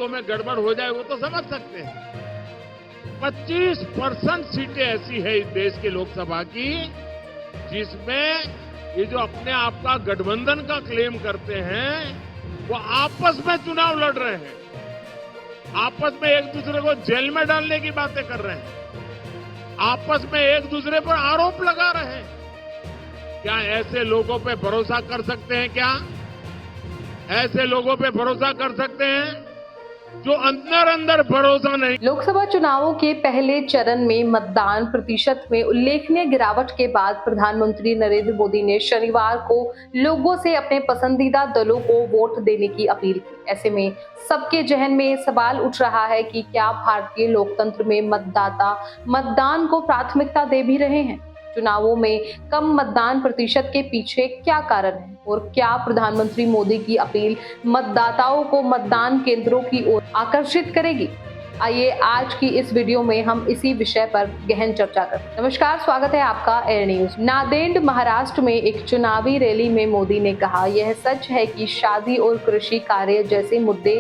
हाथों में गड़बड़ हो जाए वो तो समझ सकते हैं। 25% सीटें ऐसी है इस देश की लोकसभा की जिसमें ये जो अपने आप का गठबंधन का क्लेम करते हैं वो आपस में चुनाव लड़ रहे हैं, आपस में एक दूसरे को जेल में डालने की बातें कर रहे हैं, आपस में एक दूसरे पर आरोप लगा रहे हैं। क्या ऐसे लोगों पे भरोसा कर सकते हैं? क्या ऐसे लोगों पे भरोसा कर सकते हैं जो अंदर अंदर भरोसा नहीं? लोकसभा चुनावों के पहले चरण में मतदान प्रतिशत में उल्लेखनीय गिरावट के बाद प्रधानमंत्री नरेंद्र मोदी ने शनिवार को लोगों से अपने पसंदीदा दलों को वोट देने की अपील की। ऐसे में सबके जहन में सवाल उठ रहा है कि क्या भारतीय लोकतंत्र में मतदाता मतदान को प्राथमिकता दे भी रहे हैं? चुनावों में कम मतदान प्रतिशत के पीछे क्या कारण है और क्या प्रधानमंत्री मोदी की अपील मतदाताओं को मतदान केंद्रों की ओर आकर्षित करेगी? आइए आज की इस वीडियो में हम इसी विषय पर गहन चर्चा करें। नमस्कार, स्वागत है आपका एयर न्यूज। नांदेड़ महाराष्ट्र में एक चुनावी रैली में मोदी ने कहा, यह सच है कि शादी और कृषि कार्य जैसे मुद्दे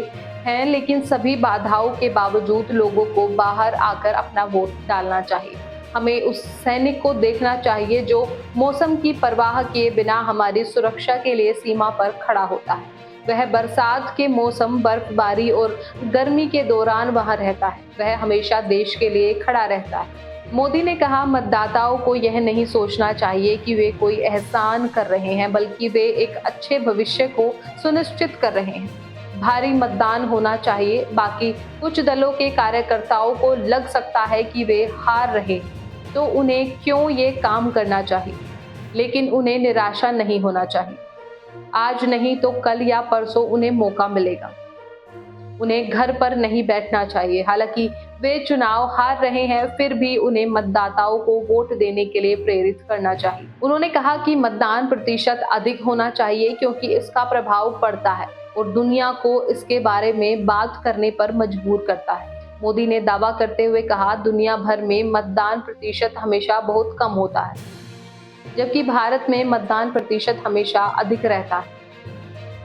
हैं, लेकिन सभी बाधाओं के बावजूद लोगों को बाहर आकर अपना वोट डालना चाहिए। हमें उस सैनिक को देखना चाहिए जो मौसम की परवाह किए बिना हमारी सुरक्षा के लिए सीमा पर खड़ा होता है। वह बरसात के मौसम, बर्फबारी और गर्मी के दौरान वहां रहता है। वह हमेशा देश के लिए खड़ा रहता है। मोदी ने कहा, मतदाताओं को यह नहीं सोचना चाहिए कि वे कोई एहसान कर रहे हैं, बल्कि वे एक अच्छे भविष्य को सुनिश्चित कर रहे हैं। भारी मतदान होना चाहिए। बाकी कुछ दलों के कार्यकर्ताओं को लग सकता है कि वे हार रहे, तो उन्हें क्यों ये काम करना चाहिए, लेकिन उन्हें निराशा नहीं होना चाहिए। आज नहीं तो कल या परसों उन्हें मौका मिलेगा। उन्हें घर पर नहीं बैठना चाहिए। हालांकि वे चुनाव हार रहे हैं, फिर भी उन्हें मतदाताओं को वोट देने के लिए प्रेरित करना चाहिए। उन्होंने कहा कि मतदान प्रतिशत अधिक होना चाहिए क्योंकि इसका प्रभाव पड़ता है और दुनिया को इसके बारे में बात करने पर मजबूर करता है। मोदी ने दावा करते हुए कहा, दुनिया भर में मतदान प्रतिशत हमेशा बहुत कम होता है, जबकि भारत में मतदान प्रतिशत हमेशा अधिक रहता है।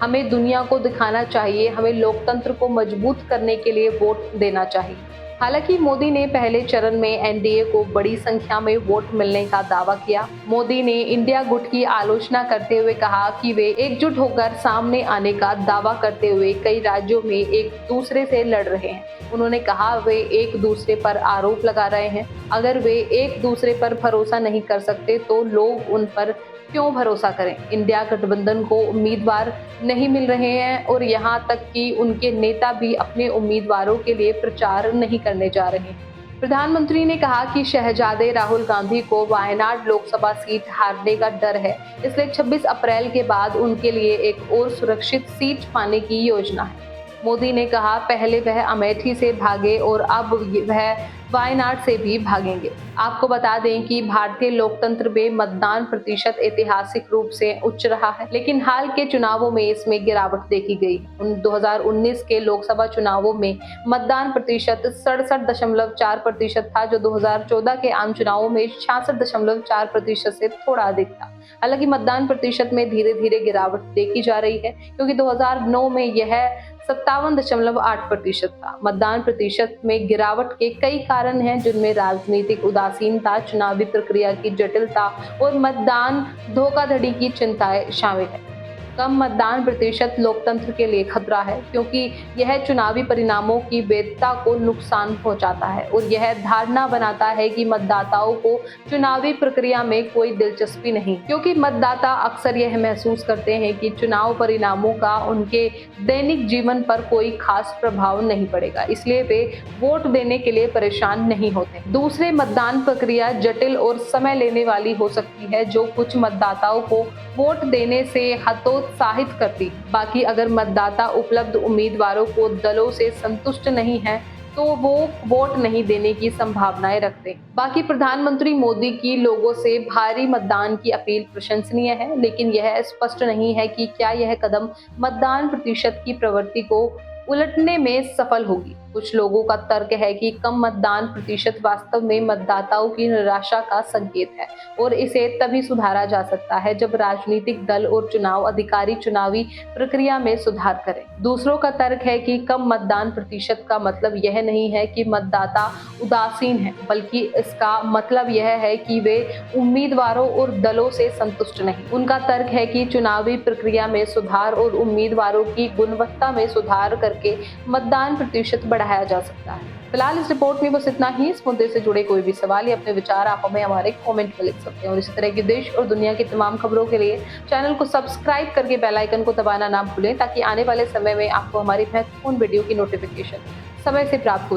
हमें दुनिया को दिखाना चाहिए, हमें लोकतंत्र को मजबूत करने के लिए वोट देना चाहिए। हालांकि मोदी ने पहले चरण में एनडीए को बड़ी संख्या में वोट मिलने का दावा किया। मोदी ने इंडिया गुट की आलोचना करते हुए कहा कि वे एकजुट होकर सामने आने का दावा करते हुए कई राज्यों में एक दूसरे से लड़ रहे हैं। उन्होंने कहा, वे एक दूसरे पर आरोप लगा रहे हैं। अगर वे एक दूसरे पर भरोसा नहीं कर सकते तो लोग उन पर क्यों भरोसा करें? इंडिया गठबंधन को उम्मीदवार नहीं मिल रहे हैं और यहाँ तक कि उनके नेता भी अपने उम्मीदवारों के लिए प्रचार नहीं करने जा रहे हैं। प्रधानमंत्री ने कहा कि शहजादे राहुल गांधी को वायनाड लोकसभा सीट हारने का डर है, इसलिए 26 अप्रैल के बाद उनके लिए एक और सुरक्षित सीट पाने की योजना है। मोदी ने कहा, पहले वह अमेठी से भागे और अब वह वायनाड से भी भागेंगे। आपको बता दें कि भारतीय लोकतंत्र में मतदान प्रतिशत ऐतिहासिक रूप से उच्च रहा है, लेकिन हाल के चुनावों में इसमें गिरावट देखी गई है। 2019 के लोकसभा चुनावों में मतदान प्रतिशत 67.4% था, जो 2014 के आम चुनावों में 66.4% से थोड़ा अधिक था। हालांकि मतदान प्रतिशत में धीरे धीरे गिरावट देखी जा रही है, क्योंकि 2009 में यह 57.8% था। मतदान प्रतिशत में गिरावट के कई कारण हैं, जिनमें राजनीतिक उदासीनता, चुनावी प्रक्रिया की जटिलता और मतदान धोखाधड़ी की चिंताएं शामिल है। कम मतदान प्रतिशत लोकतंत्र के लिए खतरा है, क्योंकि यह चुनावी परिणामों की वैधता को नुकसान पहुंचाता है और यह धारणा बनाता है कि मतदाताओं को चुनावी प्रक्रिया में कोई दिलचस्पी नहीं, क्योंकि मतदाता अक्सर यह महसूस करते हैं कि चुनाव परिणामों का उनके दैनिक जीवन पर कोई खास प्रभाव नहीं पड़ेगा, इसलिए वे वोट देने के लिए परेशान नहीं होते। दूसरे, मतदान प्रक्रिया जटिल और समय लेने वाली हो सकती है, जो कुछ मतदाताओं को वोट देने से हतोत्साहित करती। बाकी अगर मतदाता उपलब्ध उम्मीदवारों को दलों से संतुष्ट नहीं है तो वो वोट नहीं देने की संभावनाएं रखते हैं। बाकी प्रधानमंत्री मोदी की लोगों से भारी मतदान की अपील प्रशंसनीय है, लेकिन यह स्पष्ट नहीं है कि क्या यह कदम मतदान प्रतिशत की प्रवृत्ति को उलटने में सफल होगी। कुछ लोगों का तर्क है कि कम मतदान प्रतिशत वास्तव में मतदाताओं की निराशा का संकेत है और इसे तभी सुधारा जा सकता है जब राजनीतिक दल और चुनाव अधिकारी चुनावी प्रक्रिया में सुधार करें। दूसरों का तर्क है कि कम मतदान प्रतिशत का मतलब यह नहीं है कि मतदाता उदासीन है, बल्कि इसका मतलब यह है कि वे उम्मीदवारों और दलों से संतुष्ट नहीं। उनका तर्क है कि चुनावी प्रक्रिया में सुधार और उम्मीदवारों की गुणवत्ता में सुधार करके मतदान प्रतिशत बढ़ाया जा सकता है। फिलहाल इस रिपोर्ट में बस इतना ही। इस मुद्दे से जुड़े कोई भी सवाल या अपने विचार आप हमें हमारे कमेंट में लिख सकते हैं और इसी तरह की देश और दुनिया की तमाम खबरों के लिए चैनल को सब्सक्राइब करके बेल आइकन को दबाना ना भूलें, ताकि आने वाले समय में आपको हमारी महत्वपूर्ण वीडियो की नोटिफिकेशन समय से प्राप्त हो